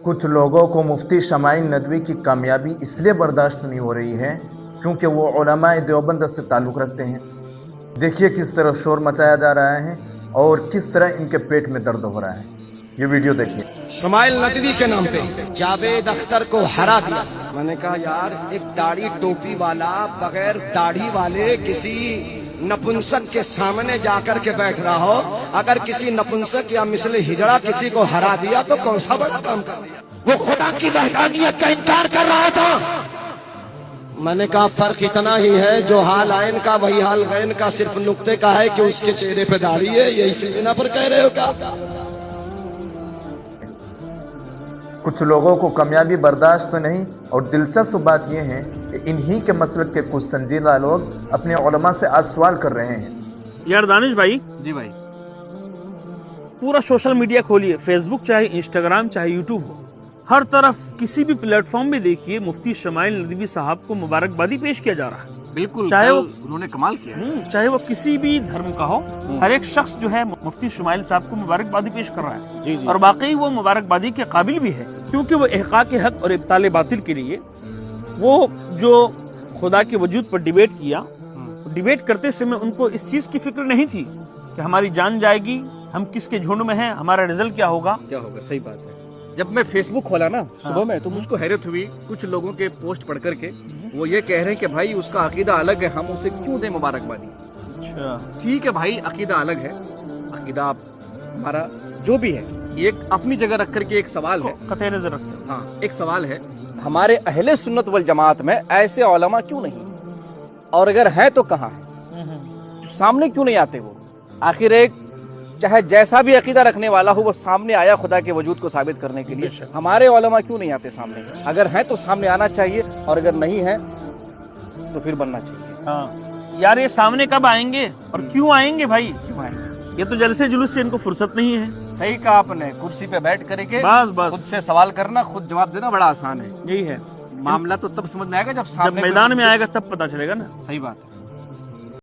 کچھ لوگوں کو مفتی شمائل ندوی کی کامیابی اس لیے برداشت نہیں ہو رہی ہے کیونکہ وہ علماء دیوبند سے تعلق رکھتے ہیں۔ دیکھیے کس طرح شور مچایا جا رہا ہے اور کس طرح ان کے پیٹ میں درد ہو رہا ہے۔ یہ ویڈیو دیکھیے۔ شمائل ندوی کے نام پہ جاوید اختر کو ہرا دیا۔ میں نے کہا یار ایک داڑھی ٹوپی والا بغیر داڑھی والے کسی نپنسک کے سامنے جا کر کے بیٹھ رہا ہو، اگر کسی نپنسک یا مثل ہجڑا کسی کو ہرا دیا تو کون سا بڑا کام کر دیا؟ وہ خدا کی وحدانیت کا انکار کر رہا تھا۔ میں نے کہا فرق اتنا ہی ہے، جو حال عین کا وہی حال غین کا، صرف نقطے کا ہے کہ اس کے چہرے پہ داڑھی ہے۔ یہ اسی بنا پر کہہ رہے ہو کیا؟ کچھ لوگوں کو کامیابی برداشت نہیں، اور دلچسپ بات یہ ہے کہ انہی کے مسلک کے کچھ سنجیدہ لوگ اپنے علماء سے آج سوال کر رہے ہیں۔ یار دانش بھائی، جی بھائی، پورا سوشل میڈیا کھولیے، فیس بک چاہے انسٹاگرام چاہے یوٹیوب ہو، ہر طرف کسی بھی پلیٹ فارم میں دیکھیے مفتی شمائل ندوی صاحب کو مبارکبادی پیش کیا جا رہا ہے۔ بالکل، چاہے وہ انہوں نے کمال کیا، چاہے وہ کسی بھی دھرم کا ہو، ہر ایک شخص جو ہے مفتی شمائل صاحب کو مبارکبادی پیش کر رہا ہے۔ جی اور واقعی وہ مبارکبادی کے قابل بھی ہے، کیونکہ وہ احقاق حق اور ابطال باطل کے لیے وہ جو خدا کے وجود پر ڈیبیٹ کیا، ڈیبیٹ کرتے سمے ان کو اس چیز کی فکر نہیں تھی کہ ہماری جان جائے گی، ہم کس کے جھنڈ میں ہیں، ہمارا رزلٹ کیا ہوگا۔ صحیح بات ہے۔ جب میں فیس بک کھولا نا صبح میں، تو مجھ کو حیرت ہوئی کچھ لوگوں کے پوسٹ پڑھ کر کے، وہ یہ کہہ رہے ہیں کہ بھائی اس کا عقیدہ الگ ہے، ہم اسے کیوں دیں مبارکبادی؟ ٹھیک ہے بھائی، عقیدہ الگ ہے، عقیدہ ہمارا جو بھی ہے، ایک اپنی جگہ رکھ کر کے ایک سوال ہے، قطع نظر رکھتے ہیں۔ ہاں ایک سوال ہے، ہمارے اہل سنت والجماعت میں ایسے علماء کیوں نہیں؟ اور اگر ہے تو کہاں ہے؟ سامنے کیوں نہیں آتے وہ؟ آخر ایک چاہے جیسا بھی عقیدہ رکھنے والا ہو، وہ سامنے آیا خدا کے وجود کو ثابت کرنے کے لیے۔ ہمارے علماء کیوں نہیں آتے سامنے؟ اگر ہیں تو سامنے آنا چاہیے، اور اگر نہیں ہے تو پھر بننا چاہیے۔ ہاں یار، یہ سامنے کب آئیں گے اور کیوں آئیں گے بھائی؟ یہ تو جلسے جلوس سے ان کو فرصت نہیں ہے۔ صحیح کہا آپ نے، کرسی پہ بیٹھ کر کے بس خود سے سوال کرنا، خود جواب دینا بڑا آسان ہے۔ یہی ہے معاملہ تو تب سمجھ میں آئے گا جب جب سامنے میدان میں آئے گا تب پتا چلے گا نا۔ صحیح بات ہے۔